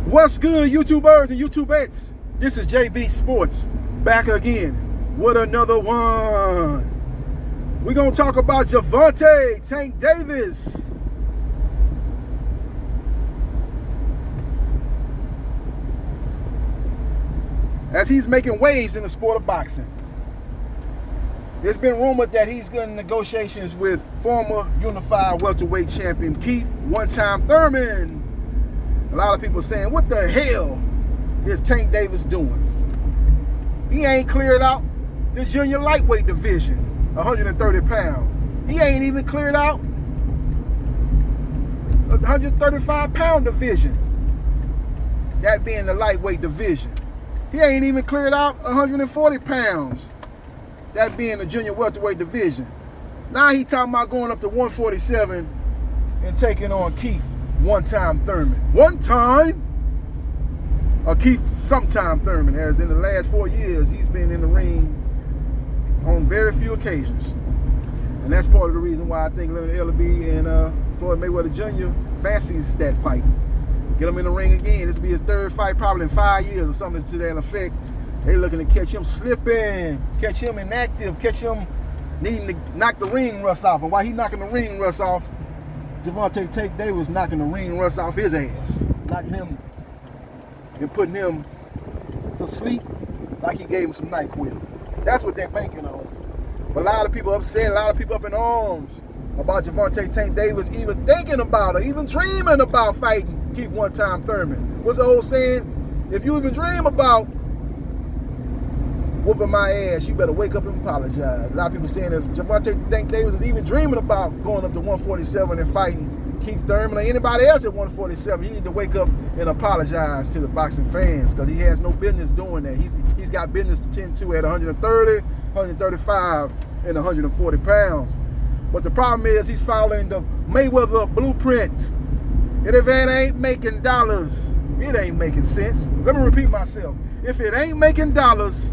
What's good, YouTubers and YouTubettes? This is JBsports back again with another one. We're going to talk about Gervonta Tank Davis. As he's making waves in the sport of boxing. It's been rumored that he's in negotiations with former unified welterweight champion Keith "One-Time" Thurman. A lot of people saying, what the hell is Tank Davis doing? He ain't cleared out the junior lightweight division, 130 pounds. He ain't even cleared out the 135-pound division, that being the lightweight division. He ain't even cleared out 140 pounds, that being the junior welterweight division. Now he talking about going up to 147 and taking on Keith "One-Time" Thurman. One time? Or Keith "Sometime" Thurman, as in the last 4 years, he's been in the ring on very few occasions. And that's part of the reason why I think Leonard Ellerbe and Floyd Mayweather Jr. fancies that fight. Get him in the ring again. This will be his third fight probably in 5 years or something to that effect. They looking to catch him slipping, catch him inactive, catch him needing to knock the ring rust off. And while he knocking the ring rust off, Gervonta Tank Davis knocking the ring rust off his ass, knocking him and putting him to sleep like he gave him some NyQuil. That's what they're banking on. But a lot of people upset, a lot of people up in arms about Gervonta Tank Davis even thinking about or even dreaming about fighting Keith "One-Time" Thurman. What's the old saying? If you even dream about whooping my ass, you better wake up and apologize. A lot of people saying if Gervonta Tank Davis is even dreaming about going up to 147 and fighting Keith Thurman or anybody else at 147, he need to wake up and apologize to the boxing fans, because he has no business doing that. He's got business to tend to at 130, 135, and 140 pounds. But the problem is he's following the Mayweather blueprint. And if it ain't making dollars, it ain't making sense. Let me repeat myself. If it ain't making dollars,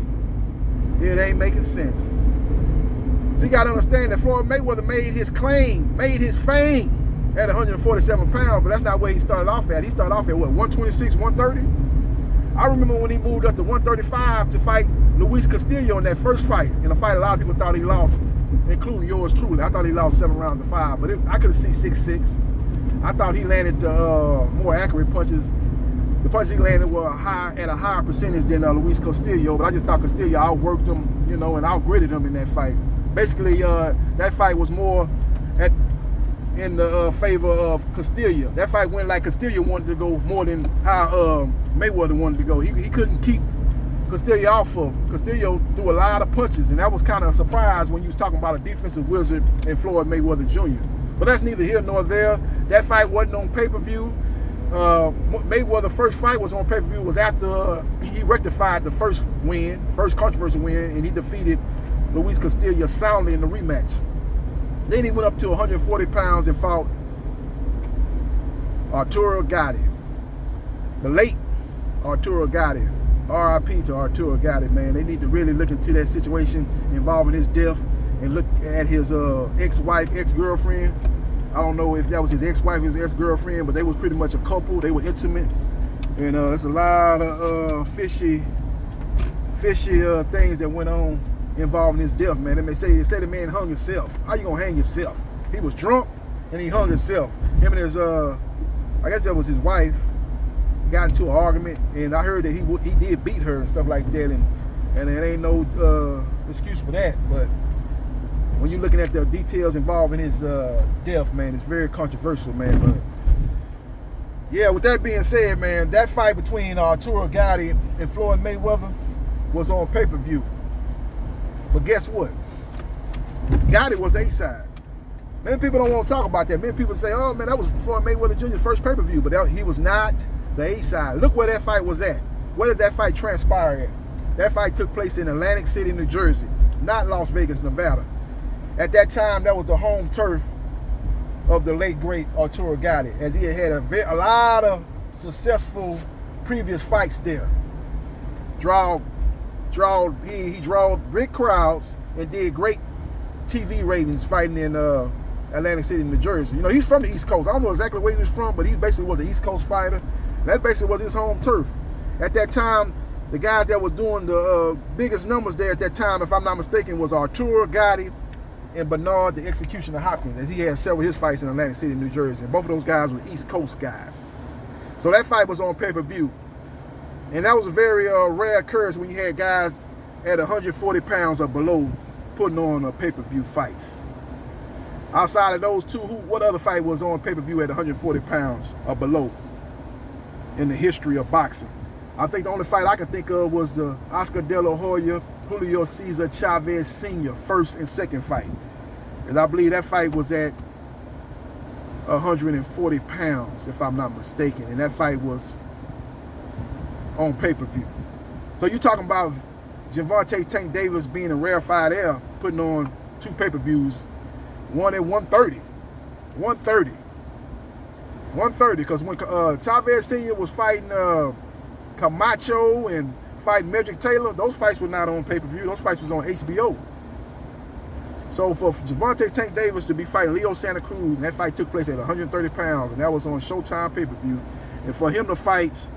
it ain't making sense. So you got to understand that Floyd Mayweather made his claim, made his fame at 147 pounds, but that's not where he started off at. He started off at what, 126, 130? I remember when he moved up to 135 to fight Luis Castillo in that first fight, in a fight a lot of people thought he lost, including yours truly. I thought he lost 7 rounds to 5, but I could have seen 6-6. I thought he landed more accurate punches. The punches he landed were at a higher percentage than Luis Castillo, but I just thought Castillo outworked him, and outgritted him in that fight. Basically, that fight was more in the favor of Castillo. That fight went like Castillo wanted to go more than how Mayweather wanted to go. He couldn't keep Castillo off of him. Castillo threw a lot of punches, and that was kind of a surprise when you was talking about a defensive wizard in Floyd Mayweather Jr. But that's neither here nor there. That fight wasn't on pay-per-view. Mayweather's first fight was on pay-per-view, was after he rectified the first controversial win, and he defeated Luis Castillo soundly in the rematch. Then he went up to 140 pounds and fought Arturo Gatti, the late Arturo Gatti. R.I.P. to Arturo Gatti, man. They need to really look into that situation involving his death and look at his ex-wife, ex-girlfriend. I don't know if that was his ex-wife, his ex-girlfriend, but they was pretty much a couple. They were intimate, and there's a lot of fishy things that went on involving his death, man. They say the man hung himself. How you gonna hang yourself? He was drunk and he hung himself. Him and his, I guess that was his wife, got into an argument, and I heard that he did beat her and stuff like that, and it ain't no excuse for that. But when you're looking at the details involving his death, man, it's very controversial, man. But yeah, with that being said, man, that fight between Arturo Gatti and Floyd Mayweather was on pay-per-view. But guess what? Gatti was the A-side. Many people don't want to talk about that. Many people say, oh, man, that was Floyd Mayweather Jr.'s first pay-per-view. But he was not the A-side. Look where that fight was at. Where did that fight transpire at? That fight took place in Atlantic City, New Jersey, not Las Vegas, Nevada. At that time, that was the home turf of the late, great Arturo Gatti, as he had a lot of successful previous fights there. He drawed big crowds and did great TV ratings fighting in Atlantic City, New Jersey. You know, he's from the East Coast. I don't know exactly where he was from, but he basically was an East Coast fighter. And that basically was his home turf. At that time, the guys that was doing the biggest numbers there at that time, if I'm not mistaken, was Arturo Gotti and Bernard, the Executioner Hopkins, as he had several of his fights in Atlantic City, New Jersey. And both of those guys were East Coast guys. So that fight was on pay-per-view. And that was a very rare occurrence when you had guys at 140 pounds or below putting on a pay-per-view fight. Outside of those two, what other fight was on pay-per-view at 140 pounds or below in the history of boxing? I think the only fight I can think of was the Oscar De La Hoya, Julio Cesar Chavez Sr. first and second fight. And I believe that fight was at 140 pounds, if I'm not mistaken. And that fight was on pay-per-view. So you're talking about Gervonta Tank Davis being in rarefied air, putting on two pay-per-views, one at 130. 130, because when Chavez Sr. was fighting Camacho and fighting Medrick Taylor, those fights were not on pay-per-view. Those fights was on HBO. So for Gervonta Tank Davis to be fighting Leo Santa Cruz, and that fight took place at 130 pounds, and that was on Showtime pay-per-view, and for him to fight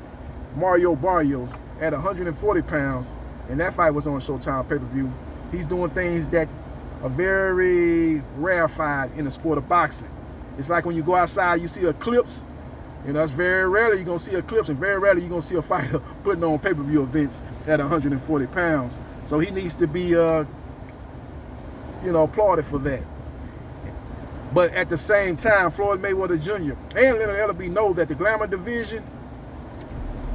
Mario Barrios at 140 pounds, and that fight was on Showtime pay-per-view, he's doing things that are very rarefied in the sport of boxing. It's like when you go outside, you see eclipse. You know, that's very rarely you're going to see eclipse, and very rarely you're going to see a fighter putting on pay-per-view events at 140 pounds. So he needs to be, applauded for that. But at the same time, Floyd Mayweather Jr. and Leonard Ellerbe know that the glamour division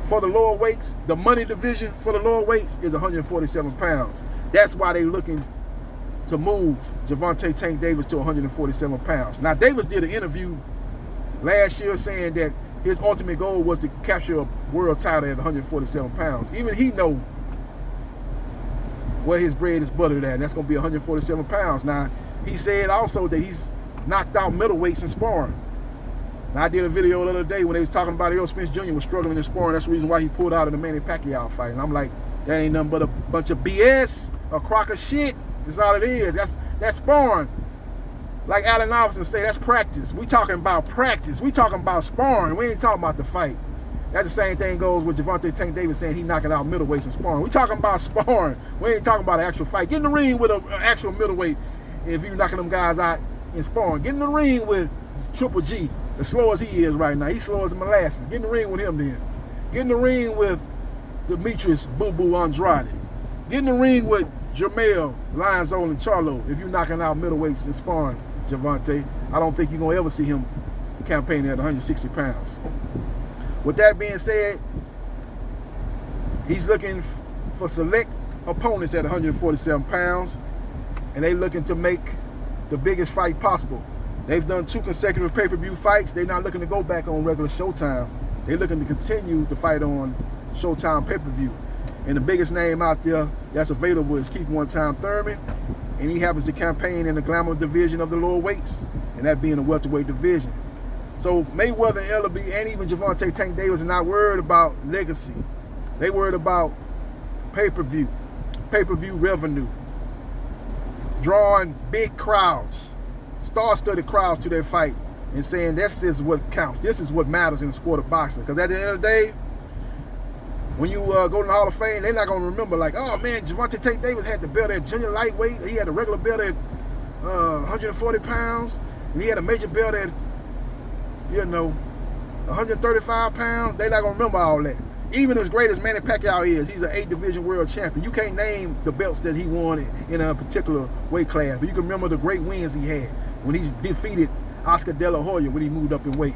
for the lower weights, the money division for the lower weights is 147 pounds. That's why they're looking to move Gervonta Tank Davis to 147 pounds. Now, Davis did an interview last year saying that his ultimate goal was to capture a world title at 147 pounds. Even he know where his bread is buttered at, and that's going to be 147 pounds. Now, he said also that he's knocked out middleweights in sparring. Now, I did a video the other day when they was talking about Errol Spence Jr. was struggling in sparring. That's the reason why he pulled out in the Manny Pacquiao fight. And I'm like, that ain't nothing but a bunch of BS, a crock of shit. That's all it is. That's sparring. Like Allen Iverson say, that's practice. We talking about practice. We talking about sparring. We ain't talking about the fight. That's the same thing goes with Gervonta Tank Davis saying he knocking out middleweights in sparring. We talking about sparring. We ain't talking about an actual fight. Get in the ring with an actual middleweight if you knocking them guys out in sparring. Get in the ring with Triple G, as slow as he is right now. He's slow as molasses. Get in the ring with him then. Get in the ring with Demetrius Boo Boo Andrade. Get in the ring with Jermell, Lionzo, and Charlo if you're knocking out middleweights in sparring, Gervonta. I don't think you're going to ever see him campaigning at 160 pounds. With that being said, he's looking for select opponents at 147 pounds, and they looking to make the biggest fight possible. They've done 2 consecutive pay-per-view fights. They're not looking to go back on regular Showtime. They're looking to continue to fight on Showtime pay-per-view. And the biggest name out there that's available is Keith One-Time Thurman, and he happens to campaign in the glamour division of the lower weights, and that being the welterweight division. So Mayweather and Ellerbe and even Gervonta Tank Davis are not worried about legacy. They worried about pay-per-view revenue, drawing big crowds, star-studded crowds to their fight, and saying this is what counts. This is what matters in the sport of boxing. Because at the end of the day, when you go to the Hall of Fame, they're not going to remember like, oh man, Gervonta Tank Davis had the belt at junior lightweight. He had a regular belt at 140 pounds, and he had a major belt at 135 pounds. They're not going to remember all that. Even as great as Manny Pacquiao is, he's an 8-division world champion. You can't name the belts that he won in a particular weight class, but you can remember the great wins he had when he defeated Oscar De La Hoya when he moved up in weight,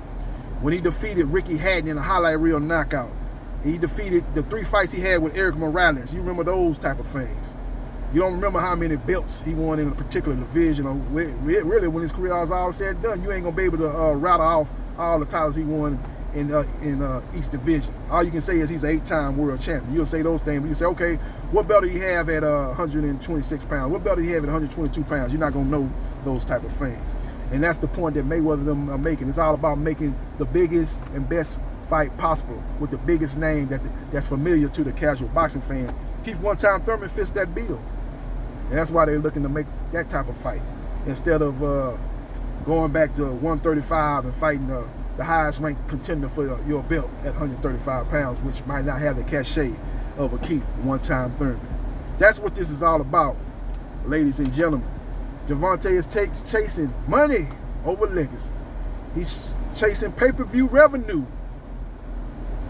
when he defeated Ricky Hatton in a highlight reel knockout. He defeated the 3 fights he had with Eric Morales. You remember those type of things. You don't remember how many belts he won in a particular division, or really when his career was all said and done, you ain't gonna be able to rattle off all the titles he won in each division. All you can say is he's an 8-time world champion. You'll say those things, but you say, okay, what belt did he have at 126 pounds? What belt did he have at 122 pounds? You're not gonna know those type of things. And that's the point that Mayweather and them are making. It's all about making the biggest and best fight possible with the biggest name that's familiar to the casual boxing fan. Keith One-Time Thurman fits that bill. And that's why they're looking to make that type of fight instead of going back to 135 and fighting the highest ranked contender for your belt at 135 pounds, which might not have the cachet of a Keith one-time Thurman. That's what this is all about, ladies and gentlemen. Gervonta is chasing money over legacy. He's chasing pay-per-view revenue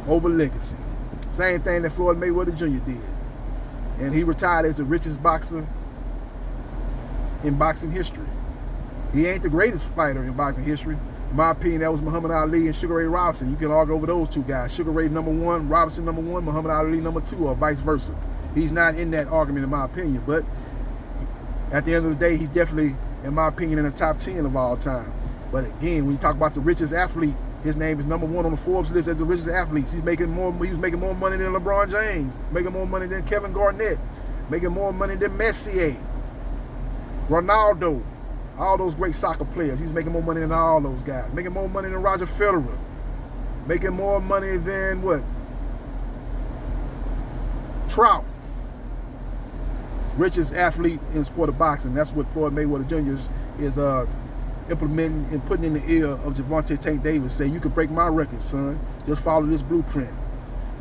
over legacy. Same thing that Floyd Mayweather Jr. did. And he retired as the richest boxer in boxing history. He ain't the greatest fighter in boxing history. In my opinion, that was Muhammad Ali and Sugar Ray Robinson. You can argue over those two guys. Sugar Ray #1, Robinson #1, Muhammad Ali #2, or vice versa. He's not in that argument in my opinion, but at the end of the day, he's definitely, in my opinion, in the top 10 of all time. But again, when you talk about the richest athlete, his name is #1 on the Forbes list as the richest athletes. He was making more money than LeBron James, making more money than Kevin Garnett, making more money than Messi, Ronaldo, all those great soccer players. He's making more money than all those guys. Making more money than Roger Federer. Making more money than what? Trout. Richest athlete in the sport of boxing. That's what Floyd Mayweather Jr. is implementing and putting in the ear of Gervonta Tank Davis. Say, you can break my record, son. Just follow this blueprint.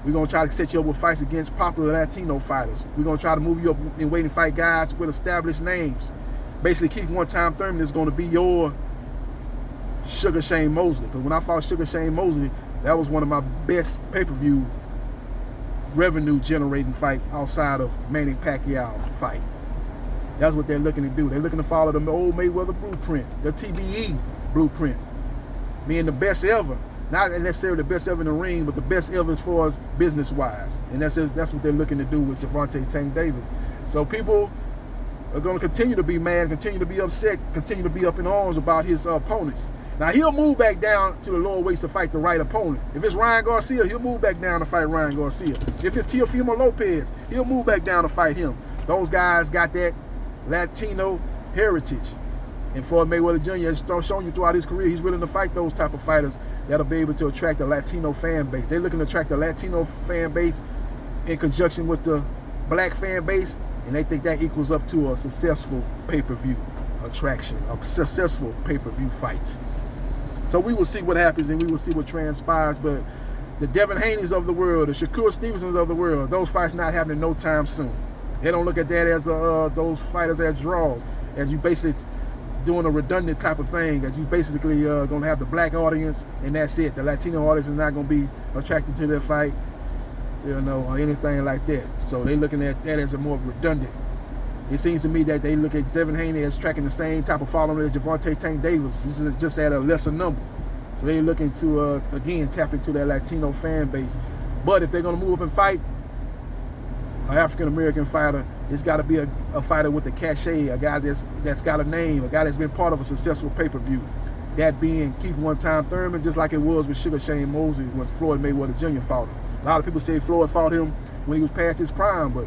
We're going to try to set you up with fights against popular Latino fighters. We're going to try to move you up and wait and fight guys with established names. Basically, Keith one-time Thurman is going to be your Sugar Shane Mosley. Because when I fought Sugar Shane Mosley, that was one of my best pay-per-view revenue generating fight outside of Manny Pacquiao fight. That's what they're looking to do. They're looking to follow the old Mayweather blueprint, the TBE blueprint, being the best ever. Not necessarily the best ever in the ring, but the best ever as far as business-wise. And that's what they're looking to do with Gervonta Tank Davis. So people are going to continue to be mad, continue to be upset, continue to be up in arms about his opponents. Now, he'll move back down to the lower weights to fight the right opponent. If it's Ryan Garcia, he'll move back down to fight Ryan Garcia. If it's Teofimo Lopez, he'll move back down to fight him. Those guys got that Latino heritage. And Floyd Mayweather Jr. has shown you throughout his career, he's willing to fight those type of fighters that'll be able to attract a Latino fan base. They're looking to attract a Latino fan base in conjunction with the black fan base, and they think that equals up to a successful pay-per-view attraction, a successful pay-per-view fight. So we will see what happens and we will see what transpires, but the Devin Haney's of the world, the Shakur Stevensons of the world, those fights not happening no time soon. They don't look at that as those fighters as draws, as you basically doing a redundant type of thing, as you basically going to have the black audience and that's it. The Latino audience is not going to be attracted to their fight, or anything like that. So they're looking at that as a more redundant. It seems to me that they look at Devin Haney as tracking the same type of following as Gervonta Tank Davis, just at a lesser number. So they're looking to, again, tap into that Latino fan base. But if they're going to move up and fight an African-American fighter, it's got to be a fighter with a cachet, a guy that's got a name, a guy that's been part of a successful pay-per-view. That being Keith one-time Thurman, just like it was with Sugar Shane Mosley when Floyd Mayweather Jr. fought him. A lot of people say Floyd fought him when he was past his prime, but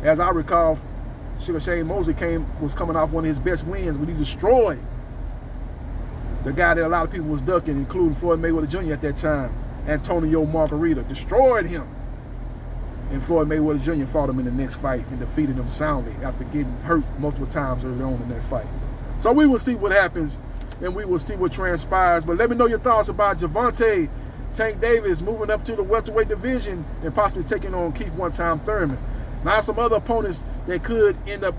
as I recall, Sugar Shane Mosley was coming off one of his best wins when he destroyed the guy that a lot of people was ducking, including Floyd Mayweather Jr. at that time, Antonio Margarita, destroyed him. And Floyd Mayweather Jr. fought him in the next fight and defeated him soundly after getting hurt multiple times early on in that fight. So we will see what happens and we will see what transpires. But let me know your thoughts about Gervonta Tank Davis moving up to the welterweight division and possibly taking on Keith one-time Thurman. Now, some other opponents that could end up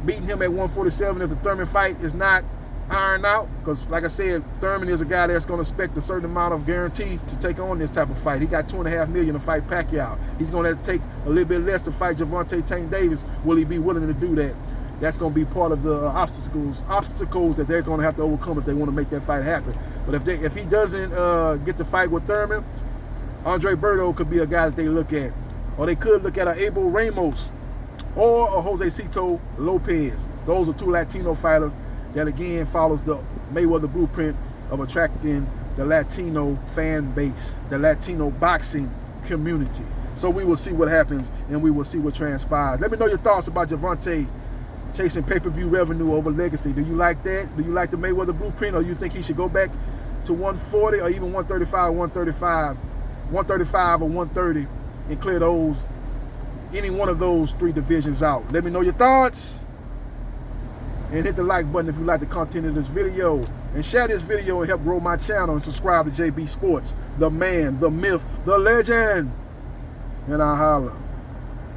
beating him at 147 if the Thurman fight is not ironed out. Because, like I said, Thurman is a guy that's going to expect a certain amount of guarantee to take on this type of fight. He got $2.5 million to fight Pacquiao. He's going to have to take a little bit less to fight Gervonta Tank Davis. Will he be willing to do that? That's going to be part of the obstacles that they're going to have to overcome if they want to make that fight happen. But if he doesn't get the fight with Thurman, Andre Berto could be a guy that they look at. Or they could look at a Abel Ramos or a Josecito Lopez. Those are two Latino fighters that, again, follows the Mayweather blueprint of attracting the Latino fan base, the Latino boxing community. So we will see what happens and we will see what transpires. Let me know your thoughts about Gervonta chasing pay-per-view revenue over legacy. Do you like that? Do you like the Mayweather blueprint, or you think he should go back to 140 or even 135 or 130 and clear any one of those three divisions out? Let me know your thoughts and hit the like button if you like the content of this video. and share this video and help grow my channel, and subscribe to JB Sports, the man, the myth, the legend. And I'll holla.